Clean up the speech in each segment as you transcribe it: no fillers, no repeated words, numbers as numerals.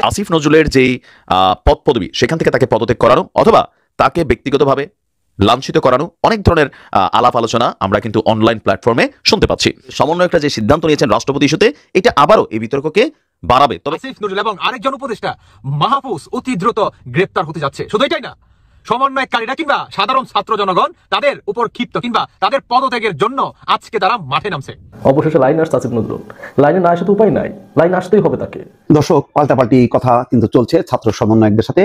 আসিফ নজরুলের যে পদ পদবি সেখান থেকে তাকে পদত্যাগ করানো অথবা তাকে ব্যক্তিগতভাবে লাঞ্ছিত করানো অনেক ধরনের আলাপ আলোচনা আমরা কিন্তু অনলাইন প্ল্যাটফর্মে শুনতে পাচ্ছি। সমন্বয়করা যে সিদ্ধান্ত নিয়েছেন রাষ্ট্রপতি ইস্যুতে, এটা আবারও এই বিতর্ককে বাড়াবে। তবে আসিফ নজরুল এবং আরেকজন উপদেষ্টা মাহফুজ অতি দ্রুত গ্রেপ্তার হতে যাচ্ছে। শুধু এটাই না, সমন্বয়কারীরা কিংবা সাধারণ ছাত্র জনগণ তাদের উপর ক্ষিপ্ত কিংবা তাদের পদত্যাগের জন্য আজকে তারা মাঠে নামছে। অবশেষে লাইন আসছে আসিফ নজরুল, লাইনে না আসে তো উপায় নাই, লাইন আসতেই হবে তাকে। দর্শক, পাল্টাপাল্টি কথা কিন্তু চলছে ছাত্র সমন্বয়কদের সাথে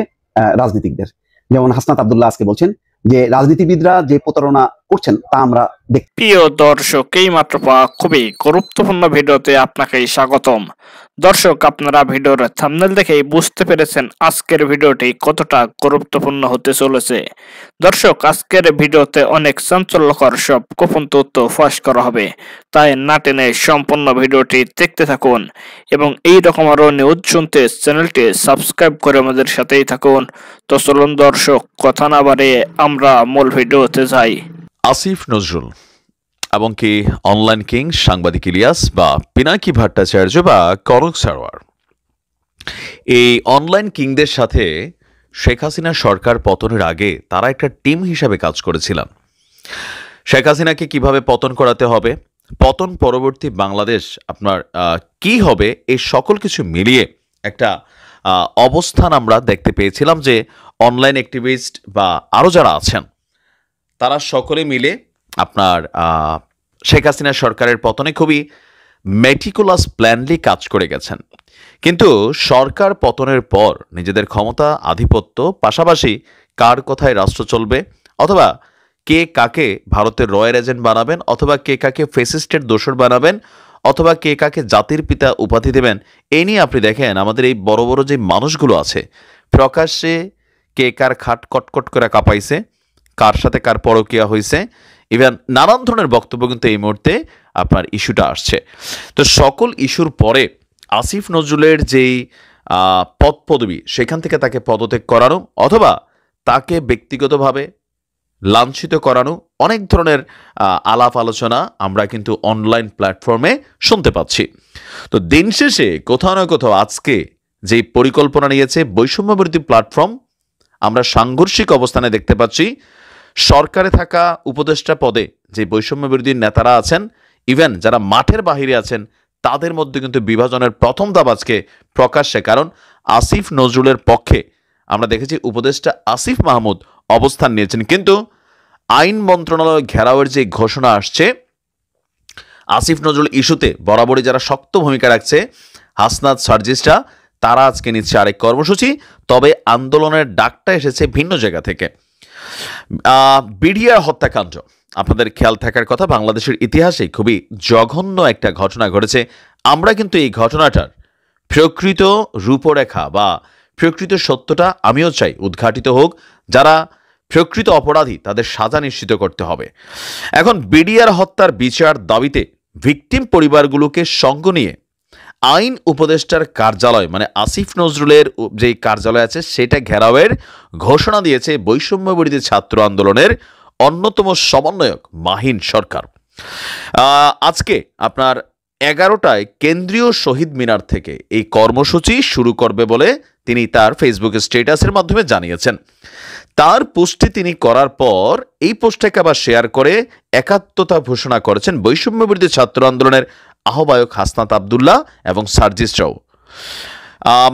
রাজনীতিকদের। যেমন হাসনাত আব্দুল্লাহ আজকে বলছেন যে রাজনীতিবিদরা যে প্রতারণা করছেন তা আমরা দেখি। প্রিয় দর্শক, এই মাত্র পাওয়া খুবই গুরুত্বপূর্ণ ভিডিওতে আপনাকে স্বাগতম। দর্শক, আপনারা ভিডিওর থাম্বনেল দেখেই বুঝতে পেরেছেন আজকের ভিডিওটি কতটা গুরুত্বপূর্ণ হতে চলেছে। দর্শক, আজকের ভিডিওতে অনেক চাঞ্চল্যকর সব গোপন তথ্য ফাঁস করা হবে, তাই না টেনে সম্পূর্ণ ভিডিওটি দেখতে থাকুন এবং এই রকম আরো নিউজ শুনতে চ্যানেলটি সাবস্ক্রাইব করে আমাদের সাথেই থাকুন। তো চলুন দর্শক, কথা না বাড়িয়ে আমরা মূল ভিডিওতে যাই। আসিফ নজরুল এবং কি অনলাইন কিং সাংবাদিক ইলিয়াস বা পিনাকি ভট্টাচার্য বা কনক সারোয়ার, এই অনলাইন কিংদের সাথে শেখ হাসিনা সরকার পতনের আগে তারা একটা টিম হিসাবে কাজ করেছিলেন। শেখ হাসিনাকে কিভাবে পতন করাতে হবে, পতন পরবর্তী বাংলাদেশ আপনার কি হবে, এই সকল কিছু মিলিয়ে একটা অবস্থান আমরা দেখতে পেয়েছিলাম যে অনলাইন অ্যাক্টিভিস্ট বা আরও যারা আছেন তারা সকলে মিলে আপনার শেখ হাসিনা সরকারের পতনে খুবই মেটিকুলাস প্ল্যানলি কাজ করে গেছেন। কিন্তু সরকার পতনের পর নিজেদের ক্ষমতা আধিপত্য, পাশাপাশি কার কথায় রাষ্ট্র চলবে অথবা কে কাকে ভারতের রয়্যাল এজেন্ট বানাবেন অথবা কে কাকে ফেসিস্টের দোসর বানাবেন অথবা কে কাকে জাতির পিতা উপাধি দেবেন, এই নিয়ে আপনি দেখেন আমাদের এই বড় বড় যে মানুষগুলো আছে প্রকাশ্যে কে কার খাট কটকট করে কাঁপাইছে, কার সাথে কার পরকিয়া হয়েছে, ইভেন নানান ধরনের বক্তব্য কিন্তু এই মুহূর্তে আপনার ইস্যুটা আসছে। তো সকল ইস্যুর পরে আসিফ নজরুলের যেই পদ পদবি সেখান থেকে তাকে পদত্যাগ করানো অথবা তাকে ব্যক্তিগতভাবে লাঞ্ছিত করানো অনেক ধরনের আলাপ আলোচনা আমরা কিন্তু অনলাইন প্ল্যাটফর্মে শুনতে পাচ্ছি। তো দিন শেষে কোথাও না কোথাও আজকে যেই পরিকল্পনা নিয়েছে বৈষম্যবিরোধী প্ল্যাটফর্ম, আমরা সাংঘর্ষিক অবস্থানে দেখতে পাচ্ছি সরকারে থাকা উপদেষ্টা পদে যে বৈষম্যবিরোধী নেতারা আছেন, ইভেন যারা মাঠের বাহিরে আছেন, তাদের মধ্যে কিন্তু বিভাজনের প্রথম ধাপ আজকে প্রকাশ্যে। কারণ আসিফ নজরুলের পক্ষে আমরা দেখেছি উপদেষ্টা আসিফ মাহমুদ অবস্থান নিয়েছেন, কিন্তু আইন মন্ত্রণালয় ঘেরাওয়ের যে ঘোষণা আসছে আসিফ নজরুল ইস্যুতে বরাবরই যারা শক্ত ভূমিকা রাখছে হাসনাত সার্জিসরা, তারা আজকে নিচ্ছে আরেক কর্মসূচি। তবে আন্দোলনের ডাকটা এসেছে ভিন্ন জায়গা থেকে। বিডিআর হত্যাকাণ্ড আপনাদের খেয়াল থাকার কথা, বাংলাদেশের ইতিহাসে খুবই জঘন্য একটা ঘটনা ঘটেছে। আমরা কিন্তু এই ঘটনাটার প্রকৃত রূপরেখা বা প্রকৃত সত্যটা আমিও চাই উদ্ঘাটিত হোক। যারা প্রকৃত অপরাধী তাদের সাজা নিশ্চিত করতে হবে। এখন বিডিআর হত্যার বিচার দাবিতে ভিকটিম পরিবারগুলোকে সঙ্গ নিয়ে আইন উপদেষ্টার কার্যালয় মানে আসিফ নজরুলের যেই কার্যালয় আছে সেটা ঘেরাওয়ের ঘোষণা দিয়েছে বৈষম্য বিরোধী ছাত্র আন্দোলনের অন্যতম সমন্বয়ক মাহিন সরকার। আজকে আপনার 11টায় কেন্দ্রীয় শহীদ মিনার থেকে এই কর্মসূচি শুরু করবে বলে তিনি তার ফেসবুক স্ট্যাটাসের মাধ্যমে জানিয়েছেন। তার পোস্টটি তিনি করার পর এই পোস্টটাকে আবার শেয়ার করে একাত্মতা ঘোষণা করেছেন বৈষম্য বিরোধী ছাত্র আন্দোলনের আহ্বায়ক হাসনাত আব্দুল্লাহ এবং সার্জিসরাও।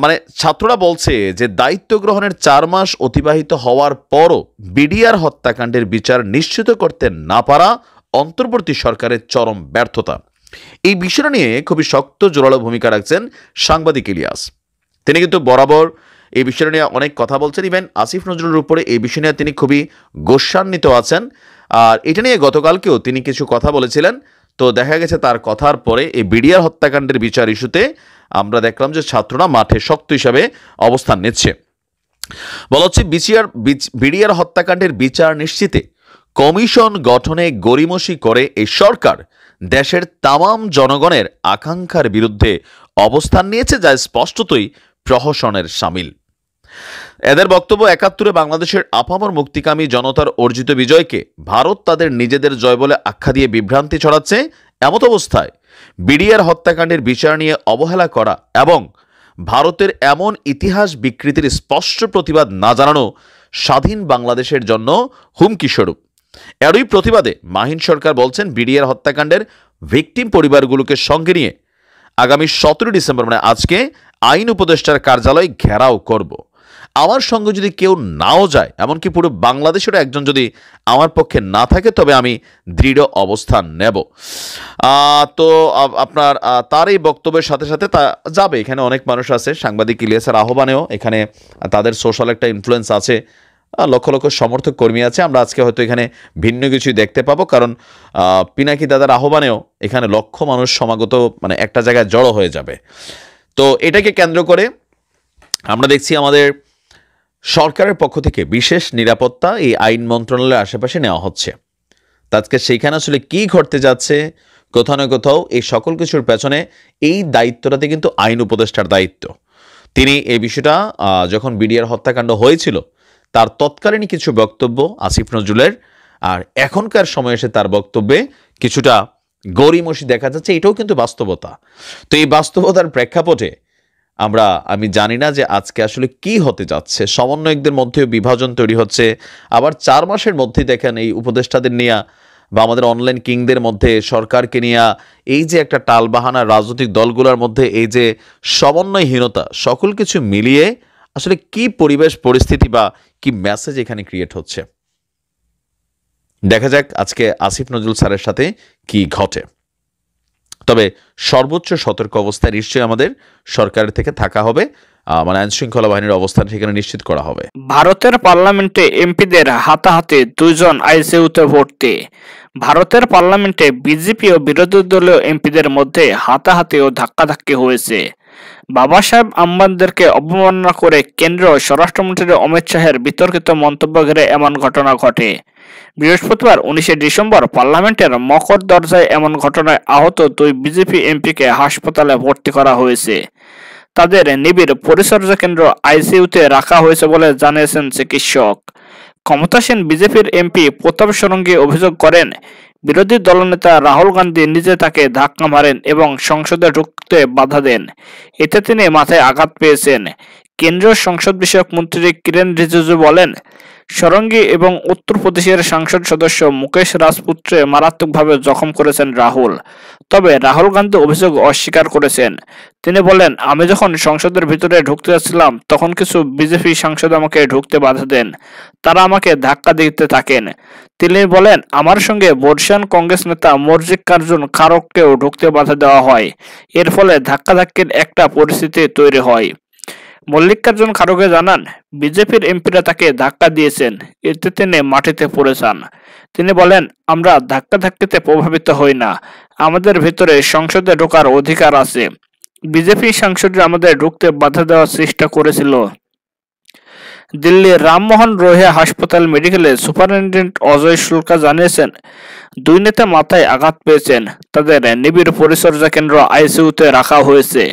মানে ছাত্ররা বলছে যে দায়িত্ব গ্রহণের 4 মাস অতিবাহিত হওয়ার পরও বিডিআর হত্যাকাণ্ডের বিচার নিশ্চিত করতে না পারা অন্তর্বর্তী সরকারের চরম ব্যর্থতা। এই বিষয় নিয়ে খুবই শক্ত জোরালো ভূমিকা রাখছেন সাংবাদিক ইলিয়াস। তিনি কিন্তু বরাবর এই বিষয় নিয়ে অনেক কথা বলছেন। ইভেন আসিফ নজরুলের উপরে এই বিষয় নিয়ে তিনি খুবই গোস্বান্বিত আছেন। আর এটা নিয়ে গতকালকেও তিনি কিছু কথা বলেছিলেন। তো দেখা গেছে তার কথার পরে এই বিডিআর হত্যাকাণ্ডের বিচার ইস্যুতে আমরা দেখলাম যে ছাত্ররা মাঠে শক্ত হিসাবে অবস্থান নিচ্ছে। বলা হচ্ছে বিডিআর হত্যাকাণ্ডের বিচার নিশ্চিতে কমিশন গঠনে গড়িমসি করে এই সরকার দেশের তামাম জনগণের আকাঙ্ক্ষার বিরুদ্ধে অবস্থান নিয়েছে, যা স্পষ্টতই প্রহসনের শামিল। এদের বক্তব্য, ৭১-এ বাংলাদেশের আপামর মুক্তিকামী জনতার অর্জিত বিজয়কে ভারত তাদের নিজেদের জয় বলে আখ্যা দিয়ে বিভ্রান্তি ছড়াচ্ছে। এমত অবস্থায় বিডিআর হত্যাকাণ্ডের বিচার নিয়ে অবহেলা করা এবং ভারতের এমন ইতিহাস বিকৃতির স্পষ্ট প্রতিবাদ না জানানো স্বাধীন বাংলাদেশের জন্য হুমকি স্বরূপ। এরই প্রতিবাদে মাহিন সরকার বলছেন, বিডিআর হত্যাকাণ্ডের ভিকটিম পরিবারগুলোকে সঙ্গে নিয়ে আগামী 17 ডিসেম্বর মানে আজকে আইন উপদেষ্টার কার্যালয় ঘেরাও করব। আমার সঙ্গে যদি কেউ নাও যায়, এমনকি পুরো বাংলাদেশেরও একজন যদি আমার পক্ষে না থাকে, তবে আমি দৃঢ় অবস্থান নেব। তো আপনার তার এই বক্তব্যের সাথে সাথে তা যাবে, এখানে অনেক মানুষ আছে, সাংবাদিক ইলিয়াসের আহ্বানেও এখানে তাদের সোশ্যাল একটা ইনফ্লুয়েন্স আছে, লক্ষ লক্ষ সমর্থক কর্মী আছে। আমরা আজকে হয়তো এখানে ভিন্ন কিছুই দেখতে পাবো, কারণ পিনাকি দাদার আহ্বানেও এখানে লক্ষ মানুষ সমাগত মানে একটা জায়গায় জড়ো হয়ে যাবে। তো এটাকে কেন্দ্র করে আমরা দেখছি আমাদের সরকারের পক্ষ থেকে বিশেষ নিরাপত্তা এই আইন মন্ত্রণালয়ের আশেপাশে নেওয়া হচ্ছে। আজকে সেইখানে আসলে কি ঘটতে যাচ্ছে, কোথাও না কোথাও এই সকল কিছুর পেছনে এই দায়িত্বটাতে কিন্তু আইন উপদেষ্টার দায়িত্ব। তিনি এই বিষয়টা যখন বিডিআর হত্যাকাণ্ড হয়েছিল তার তৎকালীন কিছু বক্তব্য আসিফ নজরুলের, আর এখনকার সময়ে এসে তার বক্তব্যে কিছুটা গড়িমসি দেখা যাচ্ছে, এটাও কিন্তু বাস্তবতা। তো এই বাস্তবতার প্রেক্ষাপটে আমি জানি না যে আজকে আসলে কি হতে যাচ্ছে। সমন্বয়কদের মধ্যেও বিভাজন তৈরি হচ্ছে, আবার 4 মাসের মধ্যেই দেখেন এই উপদেষ্টাদের নিয়ে বা আমাদের অনলাইন কিংদের মধ্যে সরকারকে নিয়ে এই যে একটা টালবাহানা, রাজনৈতিক দলগুলোর মধ্যে এই যে সমন্বয়হীনতা, সকল কিছু মিলিয়ে আসলে কি পরিবেশ পরিস্থিতি বা কি মেসেজ এখানে ক্রিয়েট হচ্ছে, দেখা যাক আজকে আসিফ নজরুল স্যারের সাথে কি ঘটে। তবে সর্বোচ্চ সতর্ক অবস্থায় নিশ্চয়ই আমাদের সরকারের থেকে থাকা হবে, মানে আইন শৃঙ্খলা বাহিনীর অবস্থান সেখানে নিশ্চিত করা হবে। ভারতের পার্লামেন্টে এমপিদের হাতাহাতি, 2 জন আইসিইউতে ভর্তি। ভারতের পার্লামেন্টে বিজেপি ও বিরোধী দলীয় এমপিদের মধ্যে হাতাহাতি ও ধাক্কাধাক্কি হয়েছে। বাবা সাহেব আম্বেদকরকে অবমাননা করে কেন্দ্রীয় স্বরাষ্ট্রমন্ত্রী অমিত শাহের বিতর্কিত মন্তব্য ঘিরে এমন ঘটনা ঘটে। বৃহস্পতিবার 19 ডিসেম্বর পার্লামেন্টের মকর দরজায় এমন ঘটনায় আহত 2 বিজেপি এমপিকে হাসপাতালে ভর্তি করা হয়েছে। তাদের নিবিড় পরিচর্যা কেন্দ্র আইসিইউতে রাখা হয়েছে বলে জানিয়েছেন চিকিৎসক। ক্ষমতাসীন বিজেপির এমপি প্রতাপ ষড়ঙ্গী অভিযোগ করেন, বিরোধী দলনেতা রাহুল গান্ধী নিজে তাকে ধাক্কা মারেন এবং সংসদে ঢুকতে বাধা দেন। এতে তিনি মাথায় আঘাত পেয়েছেন। কেন্দ্রীয় সংসদ বিষয়ক মন্ত্রী কিরেন রিজিজু বলেন, ষড়ঙ্গী এবং উত্তরপ্রদেশের সংসদ সদস্য মুকেশ রাজপুতকে মারাত্মকভাবে জখম করেছেন রাহুল। তবে রাহুল গান্ধী অভিযোগ অস্বীকার করেছেন। তিনি বলেন, আমি যখন সংসদের ভিতরে ঢুকতে যাচ্ছিলাম তখন কিছু বিজেপি সাংসদ আমাকে ঢুকতে বাধা দেন, তারা আমাকে ধাক্কা দিতে থাকেন। তিনি বলেন, আমার সঙ্গে বর্ষিয়ান কংগ্রেস নেতা মল্লিকার্জুন খাড়গেকেও ঢুকতে বাধা দেওয়া হয়। এর ফলে ধাক্কাধাক্কির একটা পরিস্থিতি তৈরি হয়। মল্লিকার্জুন খাড়গে জানান, বিজেপির এমপিরা তাকে ধাক্কা দিয়েছেন, এতে তিনি মাটিতে পড়ে যান। তিনি বলেন, আমরা ধাক্কাধাক্কিতে প্রভাবিত হই না, আমাদের ভিতরে সংসদে ঢোকার অধিকার আছে। বিজেপি সাংসদরা আমাদের ঢুকতে বাধা দেওয়ার চেষ্টা করেছিল। দিল্লির রামমোহন রোহিয়া হাসপাতাল মেডিকেলের সুপারিনটেন্ডেন্ট অজয় শুল্কা জানিয়েছেন, 2 নেতা মাথায় আঘাত পেয়েছেন, তাদের নিবিড় পরিচর্যা কেন্দ্র আইসিইউতে রাখা হয়েছে।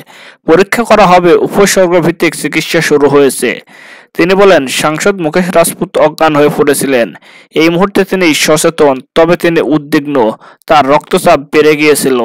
পরীক্ষা করা হবে, উপসর্গ ভিত্তিক চিকিৎসা শুরু হয়েছে। তিনি বলেন, সাংসদ মুকেশ রাজপুত অজ্ঞান হয়ে পড়েছিলেন। এই মুহূর্তে তিনি সচেতন, তবে তিনি উদ্বিগ্ন, তার রক্তচাপ বেড়ে গিয়েছিল।